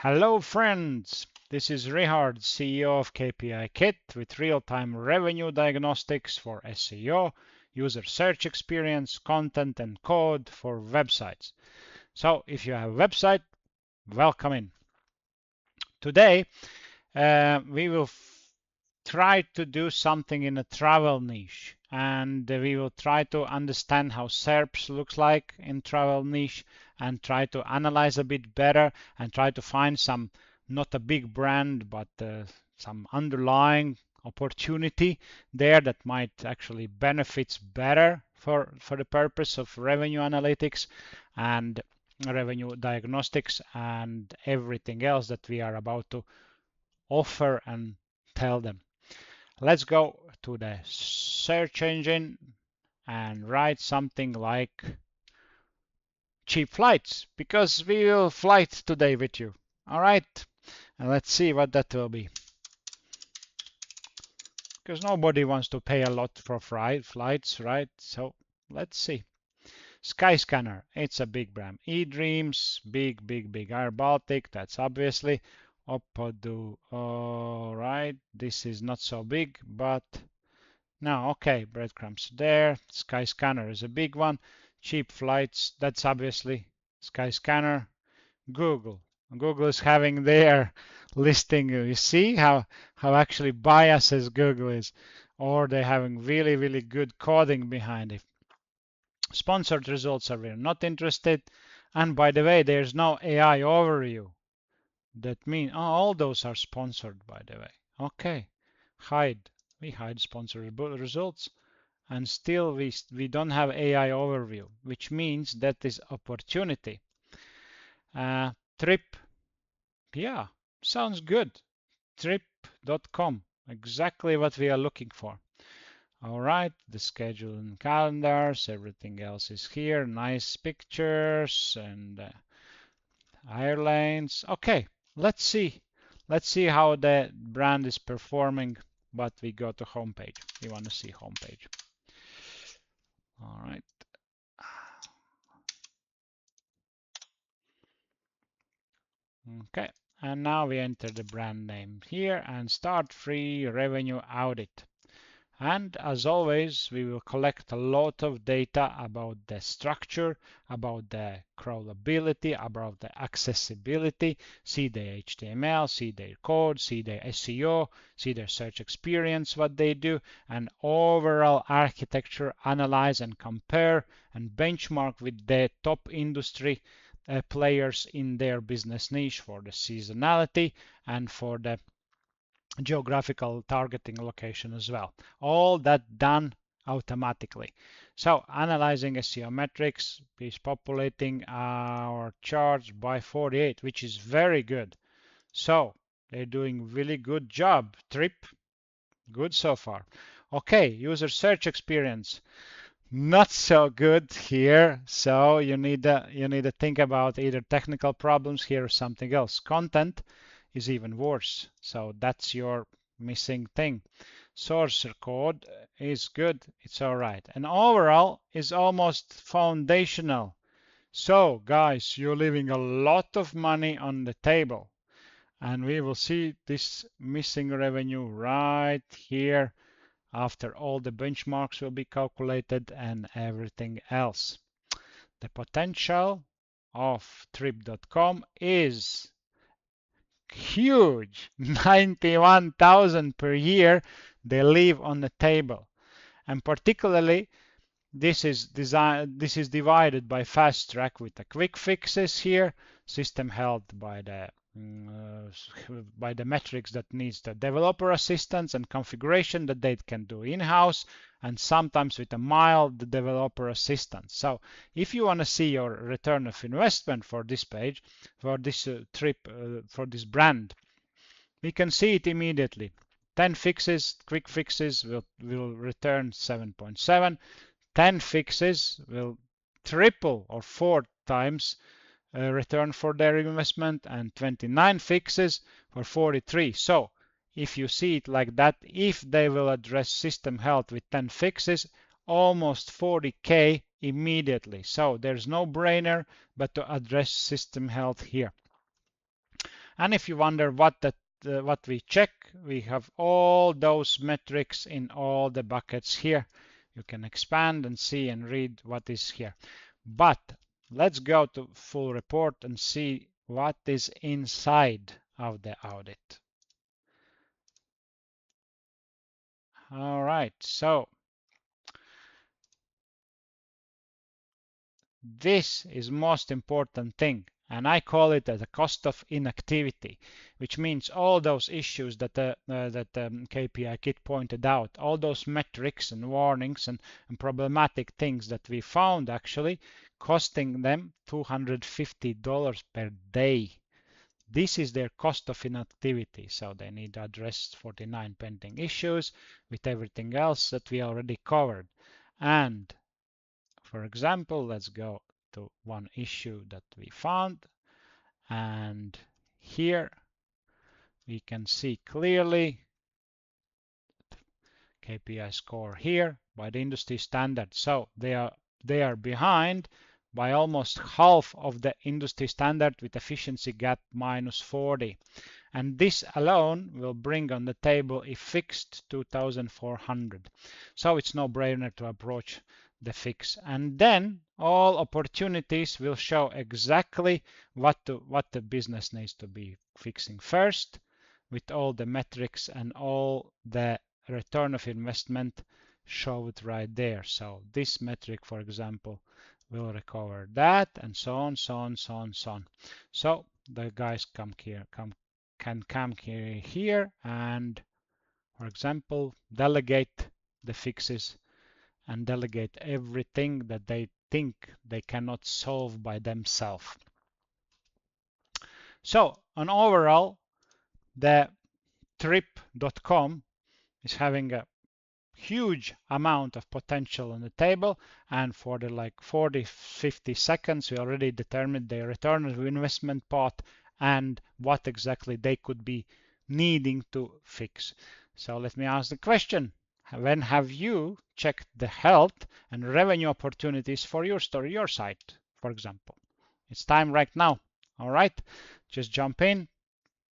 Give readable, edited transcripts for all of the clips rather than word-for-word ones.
Hello friends, this is Richard, CEO of KPIKit with real-time revenue diagnostics for SEO, user search experience, content and code for websites. So if you have a website, welcome in. Today we will try to do something in a travel niche, and we will try to understand how SERPs looks like in travel niche and try to analyze a bit better and try to find some, not a big brand, but some underlying opportunity there that might actually benefits better for the purpose of revenue analytics and revenue diagnostics and everything else that we are about to offer and tell them. Let's go to the search engine and write something like cheap flights, because we will flight today with you. All right, and let's see what that will be, because nobody wants to pay a lot for flights, right? So let's see. Skyscanner, it's a big brand. eDreams, big. Air Baltic, that's obviously. Opodu, all right, this is not so big, but now, okay, breadcrumbs there. Skyscanner is a big one. Cheap flights, that's obviously Skyscanner. Google. Google is having their listing. You see how actually biases Google is, or they're having really good coding behind it. Sponsored results are we're not interested. And by the way, there's no AI overview. That means all those are sponsored, by the way. Okay, hide. We hide sponsored results. And still we don't have AI overview, which means that is opportunity. Trip, yeah, sounds good. Trip.com, exactly what we are looking for. All right, the schedule and calendars, everything else is here. Nice pictures and airlines. Okay, let's see. Let's see how the brand is performing. But we go to homepage. We want to see homepage. All right. Okay, and now we enter the brand name here and start free revenue audit. And as always, we will collect a lot of data about the structure, about the crawlability, about the accessibility, see the HTML, see their code, see their SEO, see their search experience, what they do, and overall architecture, analyze and compare and benchmark with the top industry players in their business niche for the seasonality and for the geographical targeting location as well. All that done automatically. So analyzing SEO metrics is populating our charts by 48, which is very good. So they're doing really good job. Trip, good so far. Okay, user search experience, not so good here. So you need to think about either technical problems here or something else. Content is even worse. So that's your missing thing. Source code is good. It's all right. And overall is almost foundational. So guys, you're leaving a lot of money on the table. And we will see this missing revenue right here after all the benchmarks will be calculated and everything else. The potential of trip.com is huge. 91,000 per year they leave on the table. And particularly this is divided by fast track with the quick fixes here, system held by the metrics that needs the developer assistance and configuration that they can do in-house, and sometimes with a mild developer assistance. So if you want to see your return of investment for this page, for this trip, for this brand, we can see it immediately. 10 fixes, quick fixes will return 7.7. 10 fixes will triple or 4 times return for their investment, and 29 fixes for 43. So if you see it like that, if they will address system health with 10 fixes, almost 40K immediately. So there's no brainer but to address system health here. And if you wonder what we check, we have all those metrics in all the buckets here. You can expand and see and read what is here. But let's go to full report and see what is inside of the audit. All right, so this is most important thing, and I call it as a cost of inactivity, which means all those issues that KPIKit pointed out, all those metrics and warnings and problematic things that we found actually costing them $250 per day. This is their cost of inactivity, so they need to address 49 pending issues with everything else that we already covered. And for example, let's go to one issue that we found, and here we can see clearly KPI score here by the industry standard. So they are behind by almost half of the industry standard with efficiency gap -40. And this alone will bring on the table a fixed 2,400. So it's no brainer to approach the fix. And then all opportunities will show exactly what the business needs to be fixing first, with all the metrics and all the return of investment showed right there. So this metric, for example, will recover that, and so on, so on, so on, so on. So the guys can come here and, for example, delegate the fixes and delegate everything that they think they cannot solve by themselves. So on overall, the trip.com is having a huge amount of potential on the table, and for the like 40-50 seconds we already determined their return of investment part and what exactly they could be needing to fix. So let me ask the question: when have you checked the health and revenue opportunities for your store, your site, for example? It's time right now. All right, just jump in,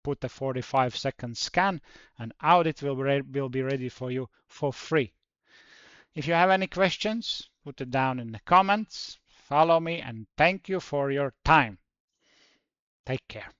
put a 45-second scan, and audit will be ready for you for free. If you have any questions, put it down in the comments. Follow me, and thank you for your time. Take care.